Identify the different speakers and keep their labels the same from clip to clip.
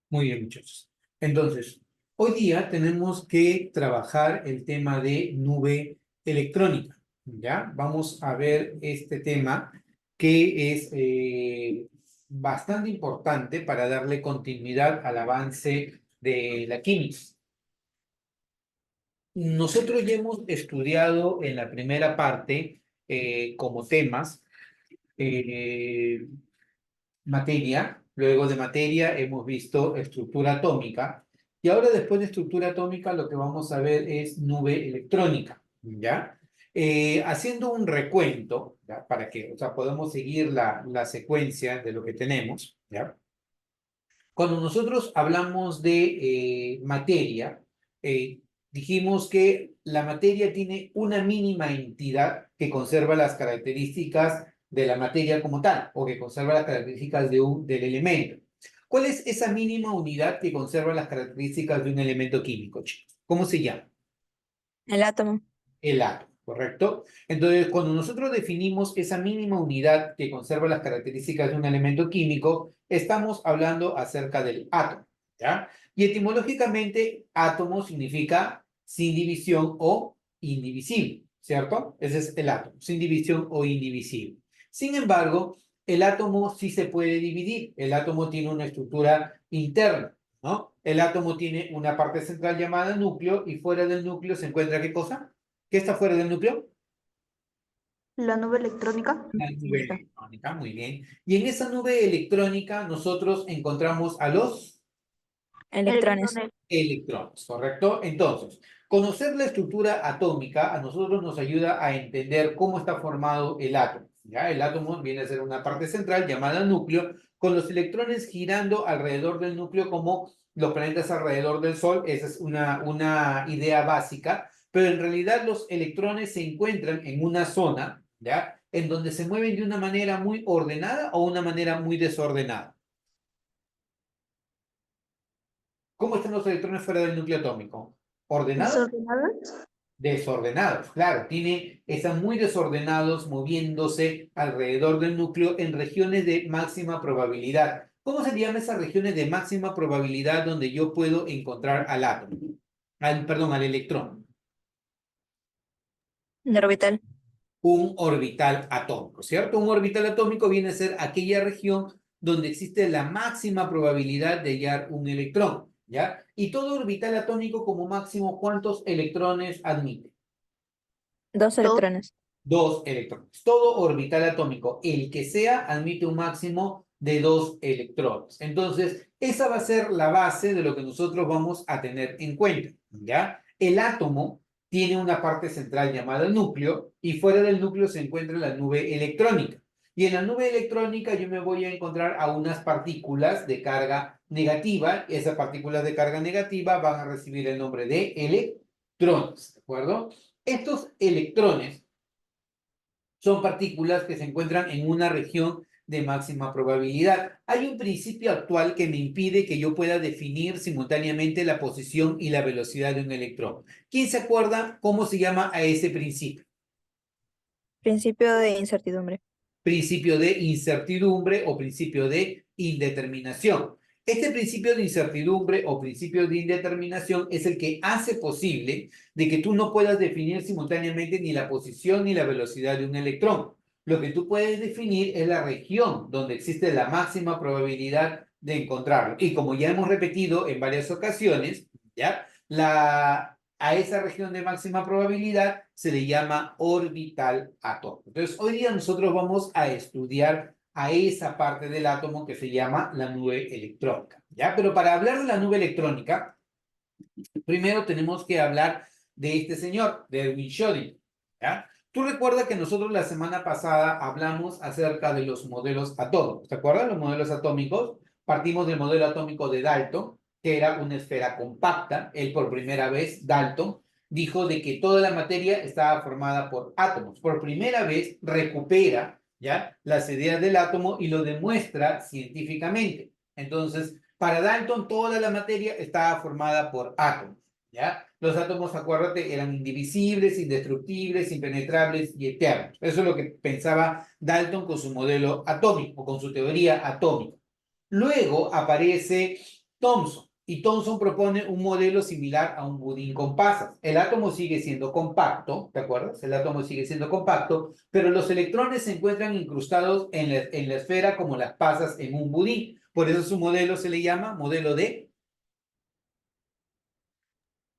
Speaker 1: Muy bien, muchachos. Entonces, hoy día tenemos que trabajar el tema de nube electrónica. ¿Ya? Vamos a ver este tema que es bastante importante para darle continuidad al avance de la química. Nosotros ya hemos estudiado en la primera parte como temas eh, materia, luego de materia hemos visto estructura atómica y ahora después de estructura atómica lo que vamos a ver es nube electrónica, ¿ya? Haciendo un recuento, ¿ya? Para que, o sea, podamos seguir la secuencia de lo que tenemos, ¿ya? Cuando nosotros hablamos de materia, eh, dijimos que la materia tiene una mínima entidad que conserva las características de la materia como tal, o que conserva las características del elemento. ¿Cuál es esa mínima unidad que conserva las características de un elemento químico, chicos? ¿Cómo se llama?
Speaker 2: El átomo.
Speaker 1: El átomo, ¿correcto? Entonces, cuando nosotros definimos esa mínima unidad que conserva las características de un elemento químico, estamos hablando acerca del átomo, ¿ya? Y etimológicamente, átomo significa sin división o indivisible, ¿cierto? Ese es el átomo, sin división o indivisible. Sin embargo, el átomo sí se puede dividir. El átomo tiene una estructura interna, ¿no? El átomo tiene una parte central llamada núcleo y fuera del núcleo se encuentra ¿qué cosa? ¿Qué está fuera del núcleo?
Speaker 3: La nube electrónica.
Speaker 1: La nube electrónica, muy bien. Y en esa nube electrónica nosotros encontramos a los
Speaker 2: Electrones.
Speaker 3: Electrones.
Speaker 1: electrones, ¿correcto? Entonces, conocer la estructura atómica a nosotros nos ayuda a entender cómo está formado el átomo. ¿Ya? El átomo viene a ser una parte central llamada núcleo, con los electrones girando alrededor del núcleo como los planetas alrededor del Sol. Esa es una idea básica, pero en realidad los electrones se encuentran en una zona, ¿ya? En donde se mueven de una manera muy ordenada o una manera muy desordenada. ¿Cómo están los electrones fuera del núcleo atómico? ¿Ordenados?
Speaker 3: Desordenadas.
Speaker 1: Desordenados, claro. Están muy desordenados moviéndose alrededor del núcleo en regiones de máxima probabilidad. ¿Cómo se llaman esas regiones de máxima probabilidad donde yo puedo encontrar al átomo? Perdón, al electrón.
Speaker 2: De orbital.
Speaker 1: Un orbital atómico, ¿cierto? Un orbital atómico viene a ser aquella región donde existe la máxima probabilidad de hallar un electrón, ¿ya? Y todo orbital atómico como máximo, ¿cuántos electrones admite?
Speaker 2: Dos
Speaker 3: Dos.
Speaker 2: electrones.
Speaker 1: Dos electrones. Todo orbital atómico, el que sea, admite un máximo de dos electrones. Entonces, esa va a ser la base de lo que nosotros vamos a tener en cuenta, ¿ya? El átomo tiene una parte central llamada núcleo y fuera del núcleo se encuentra la nube electrónica. Y en la nube electrónica yo me voy a encontrar a unas partículas de carga negativa. Esas partículas de carga negativa van a recibir el nombre de electrones, ¿de acuerdo? Estos electrones son partículas que se encuentran en una región de máxima probabilidad. Hay un principio actual que me impide que yo pueda definir simultáneamente la posición y la velocidad de un electrón. ¿Quién se acuerda cómo se llama a ese principio?
Speaker 2: Principio de incertidumbre.
Speaker 1: Principio de incertidumbre o principio de indeterminación. Este principio de incertidumbre o principio de indeterminación es el que hace posible de que tú no puedas definir simultáneamente ni la posición ni la velocidad de un electrón. Lo que tú puedes definir es la región donde existe la máxima probabilidad de encontrarlo. Y como ya hemos repetido en varias ocasiones, ¿ya? A esa región de máxima probabilidad se le llama orbital atómico. Entonces, hoy día nosotros vamos a estudiar a esa parte del átomo que se llama la nube electrónica, ¿ya? Pero para hablar de la nube electrónica, primero tenemos que hablar de este señor, de Erwin Schrödinger, ¿ya? Tú recuerdas que nosotros la semana pasada hablamos acerca de los modelos atómicos, ¿te acuerdas? Los modelos atómicos, partimos del modelo atómico de Dalton, que era una esfera compacta. Él por primera vez, Dalton, dijo de que toda la materia estaba formada por átomos. Por primera vez recupera, ¿ya? Las ideas del átomo y lo demuestra científicamente. Entonces, para Dalton, toda la materia estaba formada por átomos, ¿ya? Los átomos, acuérdate, eran indivisibles, indestructibles, impenetrables y eternos. Eso es lo que pensaba Dalton con su modelo atómico, con su teoría atómica. Luego aparece Thomson. Y Thomson propone un modelo similar a un budín con pasas. El átomo sigue siendo compacto, ¿te acuerdas? El átomo sigue siendo compacto, pero los electrones se encuentran incrustados en la esfera como las pasas en un budín. Por eso su modelo se le llama modelo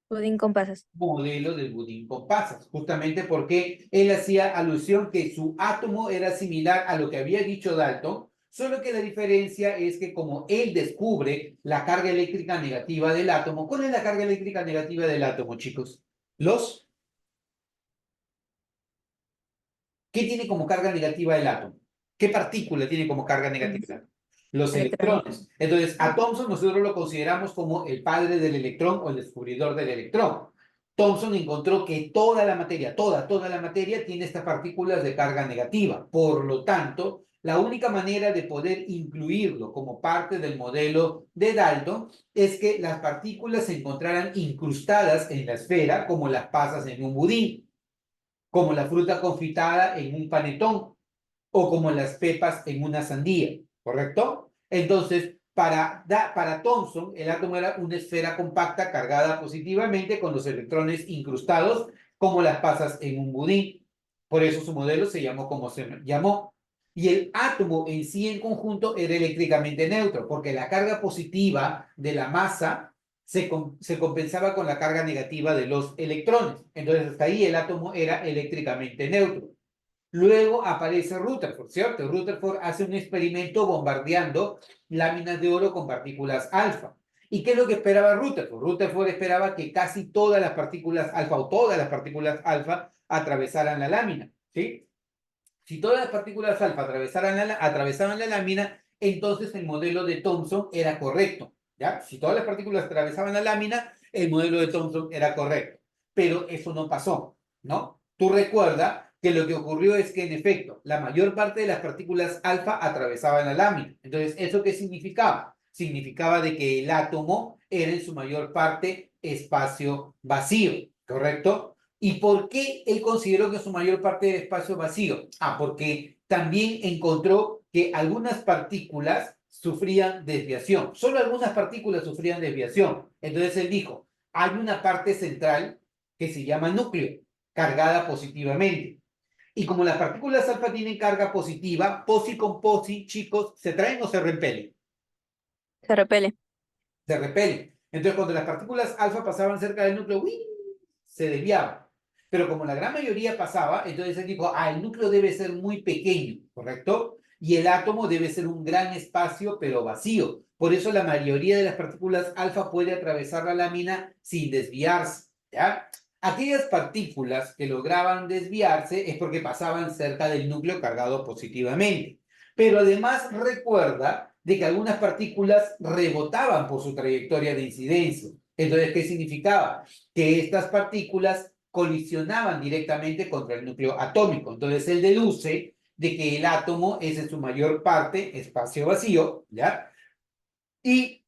Speaker 2: Pudín con pasas.
Speaker 1: modelo del budín con pasas, justamente porque él hacía alusión que su átomo era similar a lo que había dicho Dalton, solo que la diferencia es que como él descubre la carga eléctrica negativa del átomo, ¿cuál es la carga eléctrica negativa del átomo, chicos? ¿Qué tiene como carga negativa el átomo? ¿Qué partícula tiene como carga negativa? Los
Speaker 2: Electrones.
Speaker 1: electrones. Entonces, a Thomson nosotros lo consideramos como el padre del electrón o el descubridor del electrón. Thomson encontró que toda la materia, toda la materia tiene estas partículas de carga negativa. Por lo tanto, la única manera de poder incluirlo como parte del modelo de Dalton es que las partículas se encontraran incrustadas en la esfera como las pasas en un budín, como la fruta confitada en un panetón o como las pepas en una sandía, ¿correcto? Entonces, para Thomson, el átomo era una esfera compacta cargada positivamente con los electrones incrustados como las pasas en un budín. Por eso su modelo se llamó como se llamó. Y el átomo en sí en conjunto era eléctricamente neutro, porque la carga positiva de la masa se compensaba con la carga negativa de los electrones. Entonces, hasta ahí el átomo era eléctricamente neutro. Luego aparece Rutherford, ¿cierto? Rutherford hace un experimento bombardeando láminas de oro con partículas alfa. ¿Y qué es lo que esperaba Rutherford? Rutherford esperaba que casi todas las partículas alfa o todas las partículas alfa atravesaran la lámina, ¿sí? Si todas las partículas alfa atravesaban la lámina, entonces el modelo de Thomson era correcto, ¿ya? Si todas las partículas atravesaban la lámina, el modelo de Thomson era correcto. Pero eso no pasó, ¿no? Tú recuerda que lo que ocurrió es que, en efecto, la mayor parte de las partículas alfa atravesaban la lámina. Entonces, ¿eso qué significaba? Significaba de que el átomo era en su mayor parte espacio vacío, ¿correcto? ¿Y por qué él consideró que su mayor parte era espacio vacío? Porque también encontró que algunas partículas sufrían desviación. Solo algunas partículas sufrían desviación. Entonces él dijo, hay una parte central que se llama núcleo, cargada positivamente. Y como las partículas alfa tienen carga positiva, posi con posi, chicos, ¿se traen o se repelen?
Speaker 2: Se repele.
Speaker 1: Se repelen. Entonces, cuando las partículas alfa pasaban cerca del núcleo, ¡uy!, se desviaban. Pero como la gran mayoría pasaba, entonces él dijo, el núcleo debe ser muy pequeño, ¿correcto? Y el átomo debe ser un gran espacio, pero vacío. Por eso la mayoría de las partículas alfa puede atravesar la lámina sin desviarse, ¿ya? Aquellas partículas que lograban desviarse es porque pasaban cerca del núcleo cargado positivamente. Pero además recuerda de que algunas partículas rebotaban por su trayectoria de incidencia. Entonces, ¿qué significaba? Que estas partículas colisionaban directamente contra el núcleo atómico. Entonces, él deduce de que el átomo es en su mayor parte espacio vacío, ¿ya? Y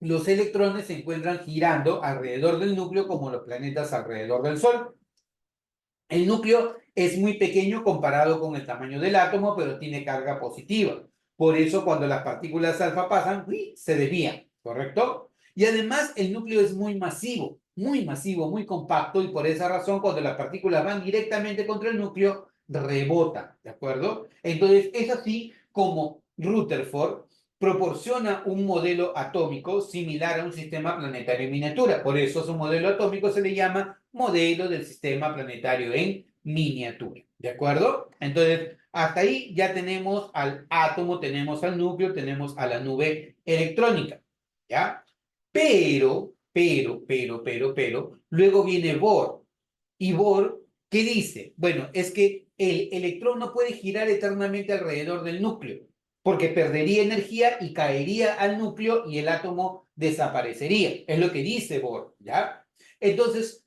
Speaker 1: los electrones se encuentran girando alrededor del núcleo como los planetas alrededor del Sol. El núcleo es muy pequeño comparado con el tamaño del átomo, pero tiene carga positiva. Por eso, cuando las partículas alfa pasan, ¡uy!, se desvían, ¿correcto? Y además, el núcleo es muy masivo, muy compacto, y por esa razón, cuando las partículas van directamente contra el núcleo, rebotan, ¿de acuerdo? Entonces, es así como Rutherford proporciona un modelo atómico similar a un sistema planetario en miniatura. Por eso su modelo atómico se le llama modelo del sistema planetario en miniatura. ¿De acuerdo? Entonces, hasta ahí ya tenemos al átomo, tenemos al núcleo, tenemos a la nube electrónica. ¿Ya? Pero, luego viene Bohr. Y Bohr, ¿qué dice? Bueno, es que el electrón no puede girar eternamente alrededor del núcleo, porque perdería energía y caería al núcleo y el átomo desaparecería. Es lo que dice Bohr, ¿ya? Entonces,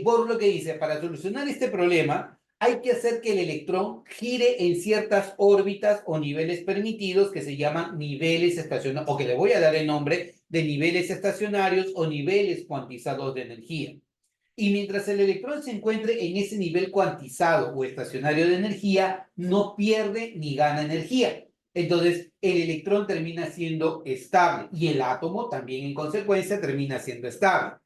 Speaker 1: Bohr lo que dice, para solucionar este problema, hay que hacer que el electrón gire en ciertas órbitas o niveles permitidos que se llaman niveles estacionarios, o que le voy a dar el nombre de niveles estacionarios o niveles cuantizados de energía. Y mientras el electrón se encuentre en ese nivel cuantizado o estacionario de energía, no pierde ni gana energía. Entonces, el electrón termina siendo estable y el átomo también en consecuencia termina siendo estable.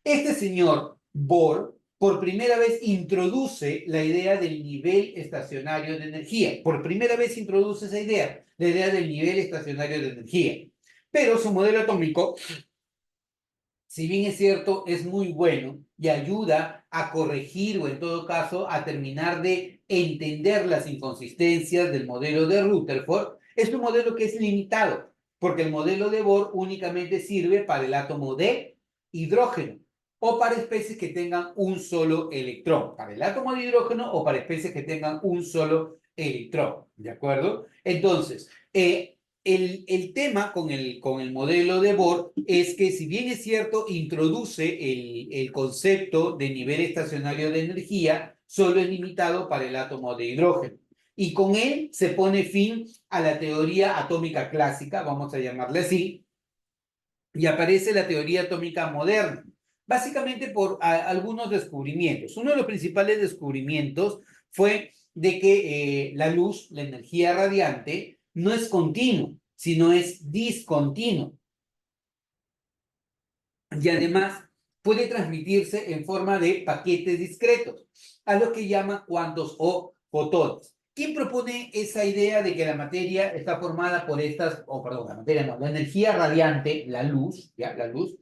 Speaker 1: Este señor Bohr, por primera vez introduce la idea del nivel estacionario de energía. Por primera vez introduce esa idea, la idea del nivel estacionario de energía. Pero su modelo atómico, si bien es cierto, es muy bueno y ayuda a corregir o en todo caso a terminar de entender las inconsistencias del modelo de Rutherford, es un modelo que es limitado, porque el modelo de Bohr únicamente sirve para el átomo de hidrógeno o para especies que tengan un solo electrón, para el átomo de hidrógeno o para especies que tengan un solo electrón, ¿de acuerdo? Entonces, el tema con el modelo de Bohr es que, si bien es cierto, introduce el concepto de nivel estacionario de energía, solo es limitado para el átomo de hidrógeno. Y con él se pone fin a la teoría atómica clásica, vamos a llamarle así, y aparece la teoría atómica moderna, básicamente por algunos descubrimientos. Uno de los principales descubrimientos fue de que la luz, la energía radiante, no es continuo, sino es discontinuo. Y además puede transmitirse en forma de paquetes discretos, a lo que llama cuantos o fotones. ¿Quién propone esa idea de que la materia está formada por estas, perdón, la materia no, la energía radiante, la luz, ya, la luz,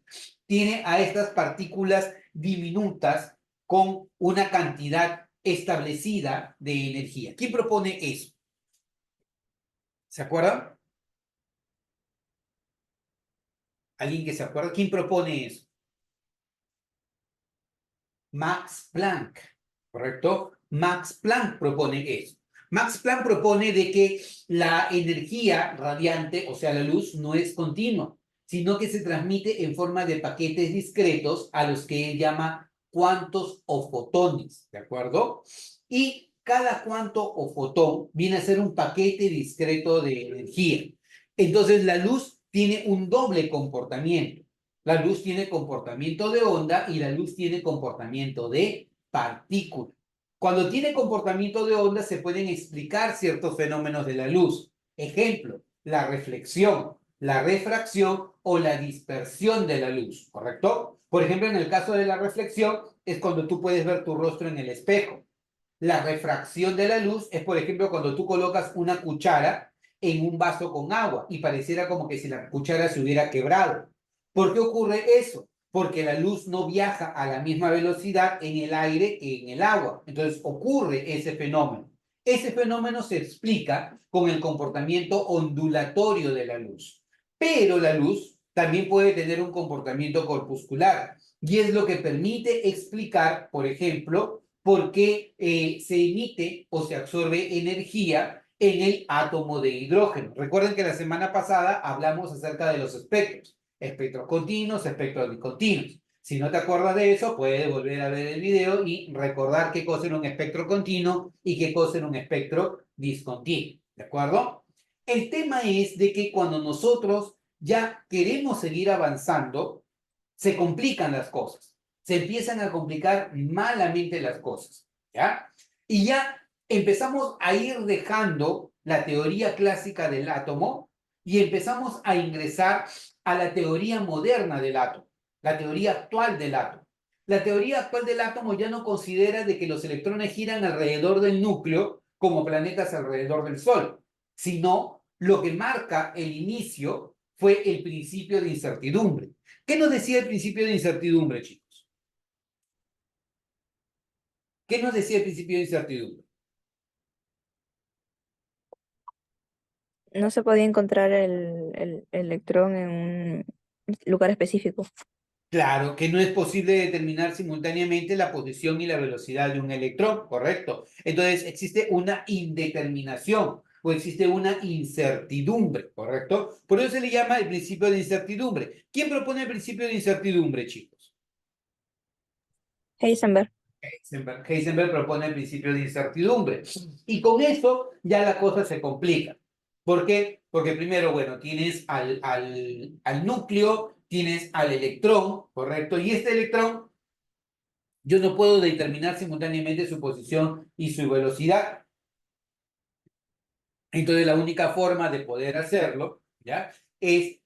Speaker 1: tiene a estas partículas diminutas con una cantidad establecida de energía? ¿Quién propone eso? ¿Se acuerdan? ¿Alguien que se acuerda? ¿Quién propone eso? Max Planck, ¿correcto? Max Planck propone eso. Max Planck propone de que la energía radiante, o sea, la luz, no es continua, sino que se transmite en forma de paquetes discretos a los que él llama cuantos o fotones, ¿de acuerdo? Y cada cuanto o fotón viene a ser un paquete discreto de energía. Entonces, la luz tiene un doble comportamiento. La luz tiene comportamiento de onda y la luz tiene comportamiento de partícula. Cuando tiene comportamiento de onda se pueden explicar ciertos fenómenos de la luz. Ejemplo, la reflexión, la refracción o la dispersión de la luz, ¿correcto? Por ejemplo, en el caso de la reflexión es cuando tú puedes ver tu rostro en el espejo. La refracción de la luz es, por ejemplo, cuando tú colocas una cuchara en un vaso con agua y pareciera como que si la cuchara se hubiera quebrado. ¿Por qué ocurre eso? Porque la luz no viaja a la misma velocidad en el aire que en el agua. Entonces ocurre ese fenómeno. Ese fenómeno se explica con el comportamiento ondulatorio de la luz. Pero la luz también puede tener un comportamiento corpuscular y es lo que permite explicar, por ejemplo, por qué se emite o se absorbe energía en el átomo de hidrógeno. Recuerden que la semana pasada hablamos acerca de los espectros. Espectros continuos, espectros discontinuos. Si no te acuerdas de eso, puedes volver a ver el video y recordar qué cosa era un espectro continuo y qué cosa era un espectro discontinuo. ¿De acuerdo? El tema es de que cuando nosotros ya queremos seguir avanzando, se complican las cosas. Se empiezan a complicar malamente las cosas. ¿Ya? Y ya empezamos a ir dejando la teoría clásica del átomo y empezamos a ingresar a la teoría moderna del átomo, la teoría actual del átomo. La teoría actual del átomo ya no considera de que los electrones giran alrededor del núcleo como planetas alrededor del Sol, sino lo que marca el inicio fue el principio de incertidumbre. ¿Qué nos decía el principio de incertidumbre, chicos? ¿Qué nos decía el principio de incertidumbre?
Speaker 2: No se podía encontrar el electrón en un lugar específico.
Speaker 1: Claro, que no es posible determinar simultáneamente la posición y la velocidad de un electrón, ¿correcto? Entonces existe una indeterminación o existe una incertidumbre, ¿correcto? Por eso se le llama el principio de incertidumbre. ¿Quién propone el principio de incertidumbre, chicos?
Speaker 2: Heisenberg.
Speaker 1: Heisenberg propone el principio de incertidumbre. Y con eso ya la cosa se complica. ¿Por qué? Porque primero, bueno, tienes al núcleo, tienes al electrón, ¿correcto? Y este electrón, yo no puedo determinar simultáneamente su posición y su velocidad. Entonces, la única forma de poder hacerlo, ¿ya? Es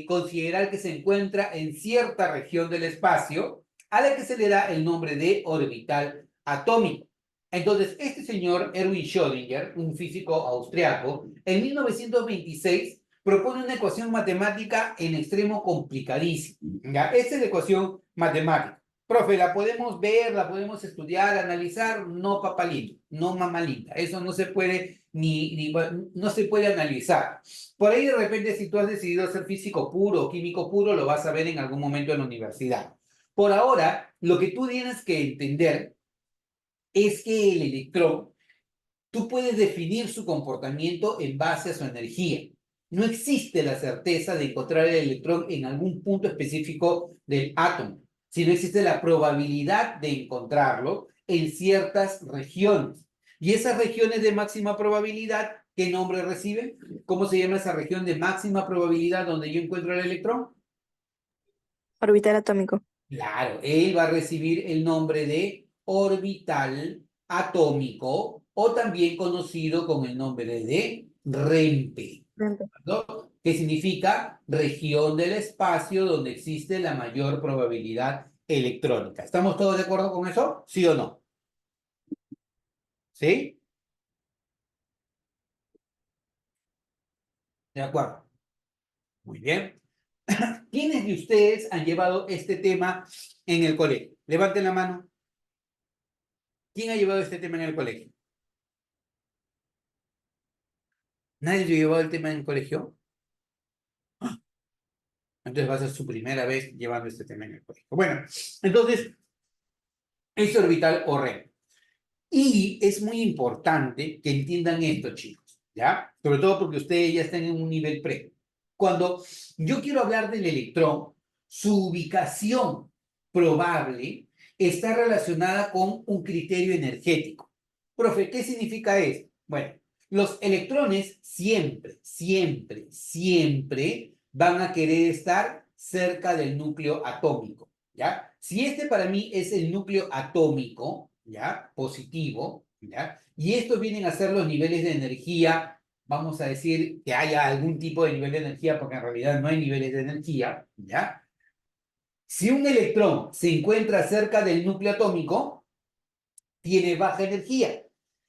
Speaker 1: considerar que se encuentra en cierta región del espacio a la que se le da el nombre de orbital atómico. Entonces, este señor Erwin Schrödinger, un físico austriaco, en 1926 propone una ecuación matemática en extremo complicadísima, ¿ya? Esta es la ecuación matemática. Profe, ¿la podemos ver, la podemos estudiar, analizar? No, papalito, no, mamalita. Eso no se puede no se puede analizar. Por ahí de repente, si tú has decidido ser físico puro o químico puro, lo vas a ver en algún momento en la universidad. Por ahora, lo que tú tienes que entender es que el electrón, tú puedes definir su comportamiento en base a su energía. No existe la certeza de encontrar el electrón en algún punto específico del átomo, sino existe la probabilidad de encontrarlo en ciertas regiones. Y esas regiones de máxima probabilidad, ¿qué nombre reciben? ¿Cómo se llama esa región de máxima probabilidad donde yo encuentro el electrón?
Speaker 2: Orbital atómico.
Speaker 1: Claro, él va a recibir el nombre de orbital atómico o también conocido con el nombre de REMPE, ¿no? Que significa región del espacio donde existe la mayor probabilidad electrónica. ¿Estamos todos de acuerdo con eso? ¿Sí o no? ¿Sí? De acuerdo. Muy bien. ¿Quiénes de ustedes han llevado este tema en el colegio? Levanten la mano. ¿Quién ha llevado este tema en el colegio? ¿Nadie ha llevado el tema en el colegio? Entonces va a ser su primera vez llevando este tema en el colegio. Bueno, entonces, es orbital o REM. Y es muy importante que entiendan esto, chicos, ¿ya? Sobre todo porque ustedes ya están en un nivel pre. Cuando yo quiero hablar del electrón, su ubicación probable está relacionada con un criterio energético. Profe, ¿qué significa esto? Bueno, los electrones siempre, siempre, siempre van a querer estar cerca del núcleo atómico, ¿ya? Si este para mí es el núcleo atómico, ¿ya? Positivo, ¿ya? Y estos vienen a ser los niveles de energía, vamos a decir que haya algún tipo de nivel de energía, porque en realidad no hay niveles de energía, ¿ya? Si un electrón se encuentra cerca del núcleo atómico, tiene baja energía.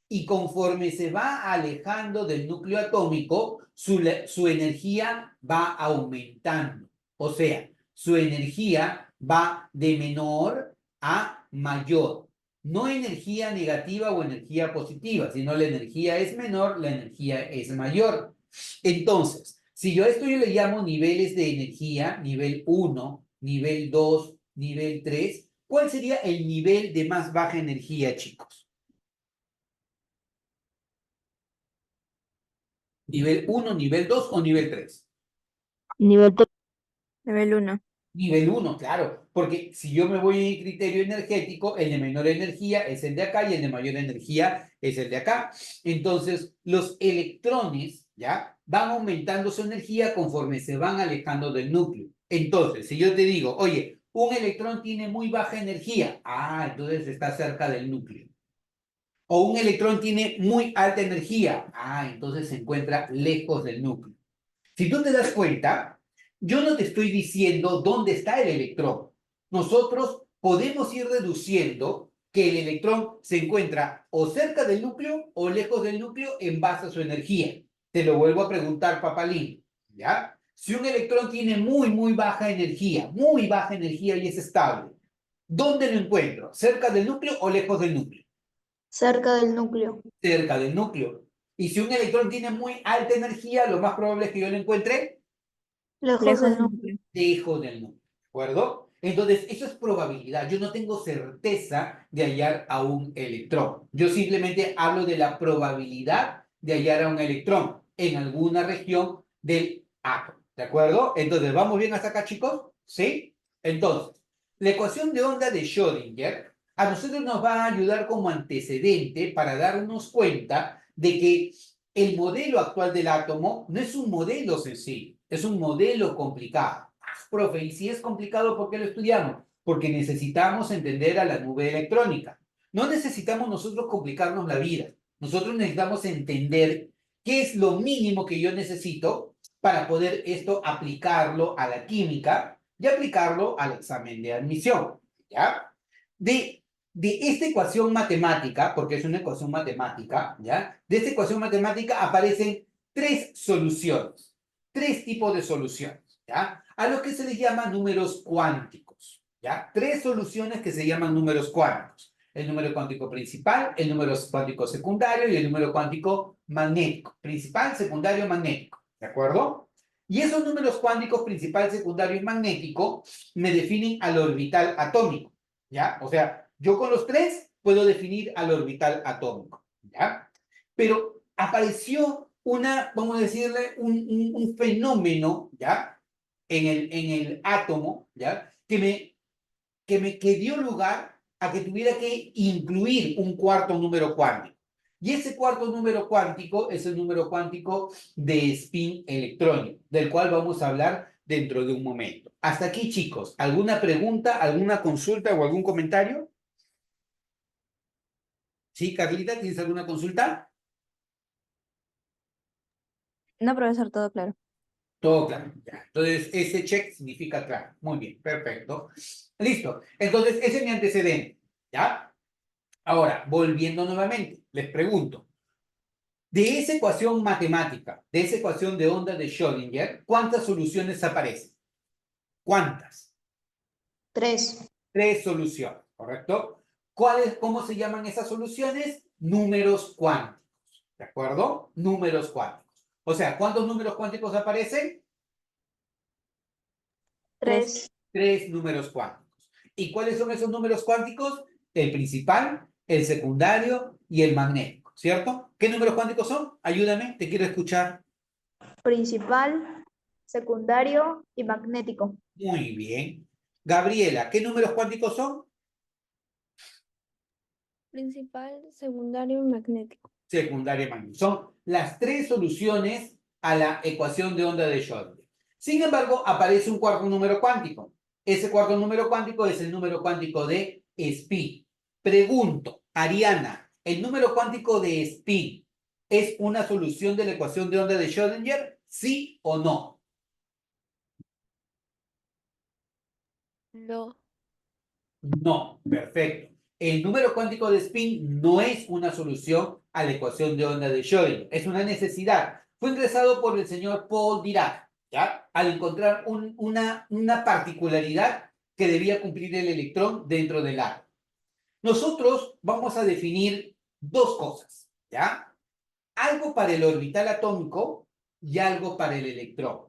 Speaker 1: Y conforme se va alejando del núcleo atómico, su energía va aumentando. O sea, su energía va de menor a mayor. No energía negativa o energía positiva, sino la energía es menor, la energía es mayor. Entonces, si yo a esto yo le llamo niveles de energía, nivel 1, nivel 2, nivel 3, ¿cuál sería el nivel de más baja energía, chicos? ¿Nivel 1, nivel 2 o nivel 3?
Speaker 3: Nivel 3.
Speaker 2: Nivel 1.
Speaker 1: Nivel 1, claro, porque si yo me voy en criterio energético, el de menor energía es el de acá y el de mayor energía es el de acá. Entonces, los electrones, ¿ya? Van aumentando su energía conforme se van alejando del núcleo. Entonces, si yo te digo, oye, un electrón tiene muy baja energía, entonces está cerca del núcleo. O un electrón tiene muy alta energía, entonces se encuentra lejos del núcleo. Si tú te das cuenta, yo no te estoy diciendo dónde está el electrón. Nosotros podemos ir deduciendo que el electrón se encuentra o cerca del núcleo o lejos del núcleo en base a su energía. Te lo vuelvo a preguntar, papalín, ¿ya? Si un electrón tiene muy baja energía y es estable, ¿dónde lo encuentro? ¿Cerca del núcleo o lejos del núcleo?
Speaker 3: Cerca del núcleo.
Speaker 1: Cerca del núcleo. Y si un electrón tiene muy alta energía, lo más probable es que yo lo encuentre
Speaker 3: Lejos
Speaker 2: Lejos
Speaker 3: del
Speaker 2: del
Speaker 3: núcleo.
Speaker 2: núcleo.
Speaker 1: lejos del núcleo, ¿de acuerdo? Entonces, eso es probabilidad. Yo no tengo certeza de hallar a un electrón. Yo simplemente hablo de la probabilidad de hallar a un electrón en alguna región del átomo, ¿de acuerdo? Entonces, ¿vamos bien hasta acá, chicos? ¿Sí? Entonces, la ecuación de onda de Schrödinger a nosotros nos va a ayudar como antecedente para darnos cuenta de que el modelo actual del átomo no es un modelo sencillo, es un modelo complicado. Profe, y si es complicado, ¿por qué lo estudiamos? Porque necesitamos entender a la nube electrónica. No necesitamos nosotros complicarnos la vida. Nosotros necesitamos entender ¿Qué es lo mínimo que yo necesito para poder esto aplicarlo a la química y aplicarlo al examen de admisión? ¿Ya? De esta ecuación matemática, porque es una ecuación matemática, ¿ya? De esta ecuación matemática aparecen tres soluciones, tres tipos de soluciones, ¿ya? A los que se les llama números cuánticos, ¿ya? Tres soluciones que se llaman números cuánticos. El número cuántico principal, el número cuántico secundario y el número cuántico magnético. Principal, secundario, magnético, ¿de acuerdo? Y esos números cuánticos principal, secundario y magnético me definen al orbital atómico, ¿ya? O sea, yo con los tres puedo definir al orbital atómico, ¿ya? Pero apareció vamos a decirle, un fenómeno, ¿ya? En el átomo, ¿ya? Que dio lugar a que tuviera que incluir un cuarto número cuántico. Y ese cuarto número cuántico es el número cuántico de spin electrónico, del cual vamos a hablar dentro de un momento. Hasta aquí, chicos. ¿Alguna pregunta, alguna consulta o algún comentario? ¿Sí, Carlita? ¿Tienes alguna consulta?
Speaker 2: No, profesor, todo claro.
Speaker 1: Todo claro. Ya. Entonces, ese check significa claro. Muy bien, perfecto. Listo. Entonces, ese es mi antecedente. ¿Ya? Ahora, volviendo nuevamente, les pregunto, de esa ecuación matemática, de esa ecuación de onda de Schrödinger, ¿cuántas soluciones aparecen? ¿Cuántas?
Speaker 3: 3.
Speaker 1: Tres soluciones, ¿correcto? ¿Cómo se llaman esas soluciones? Números cuánticos, ¿de acuerdo? Números cuánticos. O sea, ¿cuántos números cuánticos aparecen?
Speaker 3: 3.
Speaker 1: Tres números cuánticos. ¿Y cuáles son esos números cuánticos? El principal, el secundario y el magnético, ¿cierto? ¿Qué números cuánticos son? Ayúdame, te quiero escuchar.
Speaker 3: Principal, secundario y magnético.
Speaker 1: Muy bien. Gabriela, ¿qué números cuánticos son?
Speaker 2: Principal, secundario y magnético.
Speaker 1: Secundaria y magnético. Son las tres soluciones a la ecuación de onda de Schrödinger. Sin embargo, aparece un cuarto número cuántico. Ese cuarto número cuántico es el número cuántico de spin. Pregunto, Ariana, ¿el número cuántico de spin es una solución de la ecuación de onda de Schrödinger? ¿Sí o no?
Speaker 2: No.
Speaker 1: No, perfecto. El número cuántico de spin no es una solución a la ecuación de onda de Schrödinger, es una necesidad. Fue ingresado por el señor Paul Dirac, ¿ya? Al encontrar una particularidad que debía cumplir el electrón dentro del átomo. Nosotros vamos a definir dos cosas, ¿ya? Algo para el orbital atómico y algo para el electrón.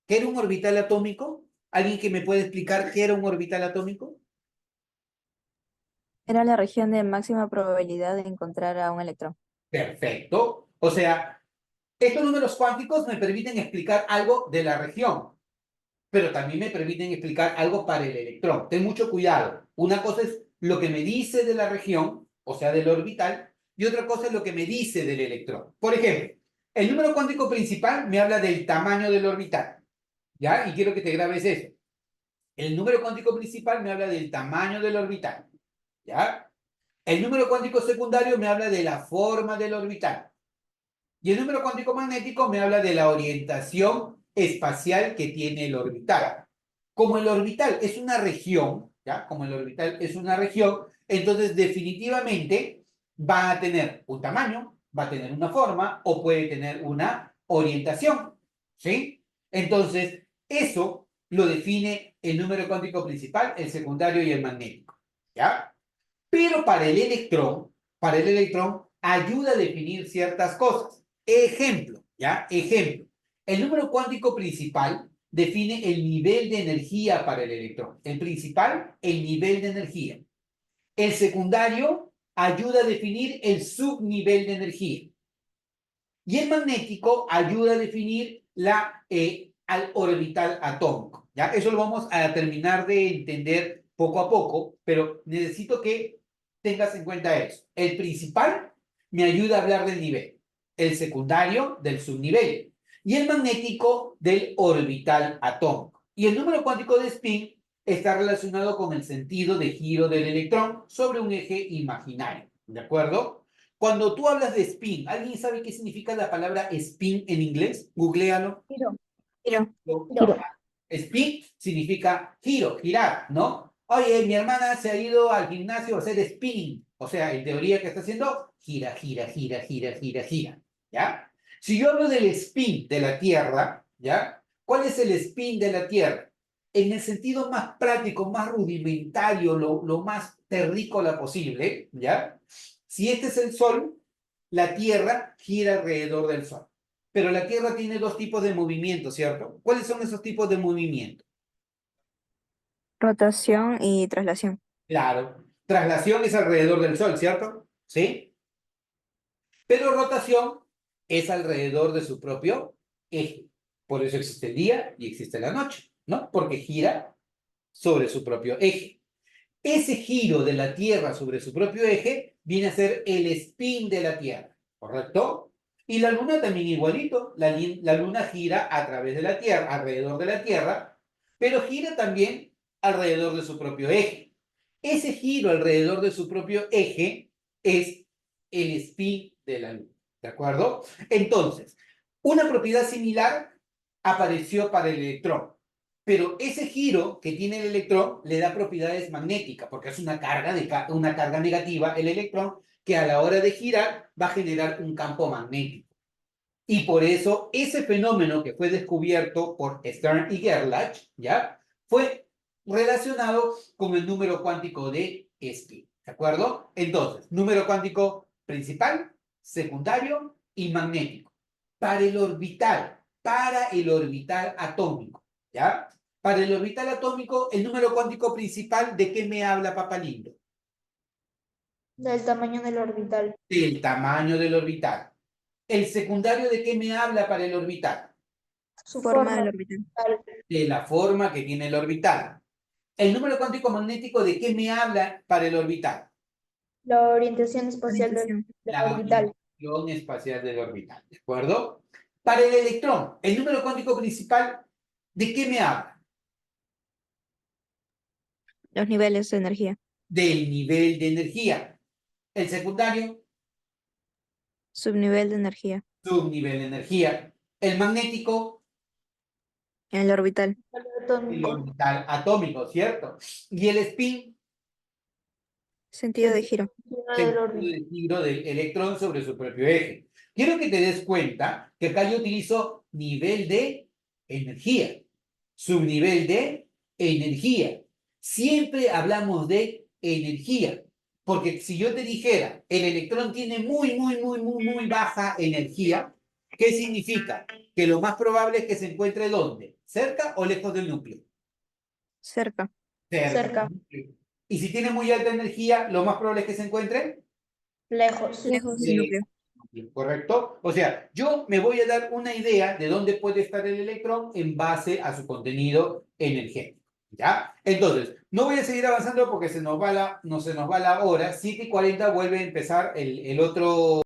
Speaker 1: ¿Qué era un orbital atómico? ¿Alguien que me puede explicar qué era un orbital atómico?
Speaker 2: Era la región de máxima probabilidad de encontrar a un electrón.
Speaker 1: Perfecto. O sea, estos números cuánticos me permiten explicar algo de la región, pero también me permiten explicar algo para el electrón. Ten mucho cuidado. Una cosa es lo que me dice de la región, o sea, del orbital, y otra cosa es lo que me dice del electrón. Por ejemplo, el número cuántico principal me habla del tamaño del orbital, ¿ya? Y quiero que te grabes eso. El número cuántico principal me habla del tamaño del orbital, ¿ya? El número cuántico secundario me habla de la forma del orbital. Y el número cuántico magnético me habla de la orientación espacial que tiene el orbital. Como el orbital es una región, ¿ya? Como el orbital es una región, entonces definitivamente va a tener un tamaño, va a tener una forma o puede tener una orientación, ¿sí? Entonces, eso lo define el número cuántico principal, el secundario y el magnético, ¿ya? Pero para el electrón ayuda a definir ciertas cosas. Ejemplo, ¿ya? Ejemplo. El número cuántico principal define el nivel de energía para el electrón. El principal, el nivel de energía. El secundario ayuda a definir el subnivel de energía. Y el magnético ayuda a definir al orbital atómico. ¿Ya? Eso lo vamos a terminar de entender poco a poco, pero necesito que tengas en cuenta eso. El principal me ayuda a hablar del nivel, el secundario del subnivel y el magnético del orbital atómico. Y el número cuántico de spin está relacionado con el sentido de giro del electrón sobre un eje imaginario. ¿De acuerdo? Cuando tú hablas de spin, ¿alguien sabe qué significa la palabra spin en inglés? Googléalo.
Speaker 3: Giro.
Speaker 2: Giro.
Speaker 3: Giro.
Speaker 1: Spin significa giro, girar, ¿no? Oye, mi hermana se ha ido al gimnasio a hacer spinning. O sea, en teoría, ¿qué está haciendo? Gira, gira, gira, gira, gira, gira. ¿Ya? Si yo hablo del spin de la Tierra, ¿ya? ¿Cuál es el spin de la Tierra? En el sentido más práctico, más rudimentario, lo más terrícola posible, ¿ya? Si este es el Sol, la Tierra gira alrededor del Sol. Pero la Tierra tiene dos tipos de movimiento, ¿cierto? ¿Cuáles son esos tipos de movimiento?
Speaker 2: Rotación y traslación.
Speaker 1: Claro, traslación es alrededor del Sol, ¿cierto? ¿Sí? Pero rotación es alrededor de su propio eje. Por eso existe el día y existe la noche, ¿no? Porque gira sobre su propio eje. Ese giro de la Tierra sobre su propio eje viene a ser el spin de la Tierra, ¿correcto? Y la Luna también igualito. La Luna gira a través de la Tierra, alrededor de la Tierra, pero gira también alrededor de su propio eje. Ese giro alrededor de su propio eje es el spin de la Luna, ¿de acuerdo? Entonces, una propiedad similar apareció para el electrón. Pero ese giro que tiene el electrón le da propiedades magnéticas, porque es una carga negativa, el electrón, que a la hora de girar va a generar un campo magnético. Y por eso ese fenómeno que fue descubierto por Stern y Gerlach, ¿ya? Fue relacionado con el número cuántico de spin, ¿de acuerdo? Entonces, número cuántico principal, secundario y magnético. Para el orbital atómico, ¿ya? Para el orbital atómico, el número cuántico principal, ¿de qué me habla Papalindo?
Speaker 3: Del tamaño del orbital.
Speaker 1: Del tamaño del orbital. ¿El secundario de qué me habla para el orbital?
Speaker 3: Su
Speaker 2: Forma
Speaker 3: forma
Speaker 2: del orbital.
Speaker 1: De la forma que tiene el orbital. ¿El número cuántico magnético de qué me habla para el orbital?
Speaker 3: La orientación espacial
Speaker 2: Orientación.
Speaker 3: del
Speaker 1: La
Speaker 3: orbital.
Speaker 1: orientación espacial del orbital, ¿de acuerdo? Para el electrón, el número cuántico principal, ¿de qué me habla?
Speaker 2: Los niveles de energía.
Speaker 1: Del nivel de energía. El secundario,
Speaker 2: Subnivel de energía.
Speaker 1: subnivel de energía. El magnético,
Speaker 2: En el orbital.
Speaker 1: el
Speaker 3: Atómico.
Speaker 1: orbital atómico, ¿cierto? Y el spin,
Speaker 2: Sentido de giro.
Speaker 3: Del
Speaker 1: sentido
Speaker 3: orbital.
Speaker 1: de giro del electrón sobre su propio eje. Quiero que te des cuenta que acá yo utilizo nivel de energía, subnivel de energía. Siempre hablamos de energía, porque si yo te dijera, el electrón tiene muy baja energía, ¿qué significa? Que lo más probable es que se encuentre ¿dónde? ¿Cerca o lejos del núcleo?
Speaker 2: Cerca.
Speaker 3: Cerca.
Speaker 1: Del núcleo. Y si tiene muy alta energía, lo más probable es que se encuentre
Speaker 3: Lejos.
Speaker 2: Lejos del núcleo.
Speaker 1: ¿correcto? O sea, yo me voy a dar una idea de dónde puede estar el electrón en base a su contenido energético, ¿ya? Entonces, no voy a seguir avanzando porque se nos va la hora, 7:40 vuelve a empezar el otro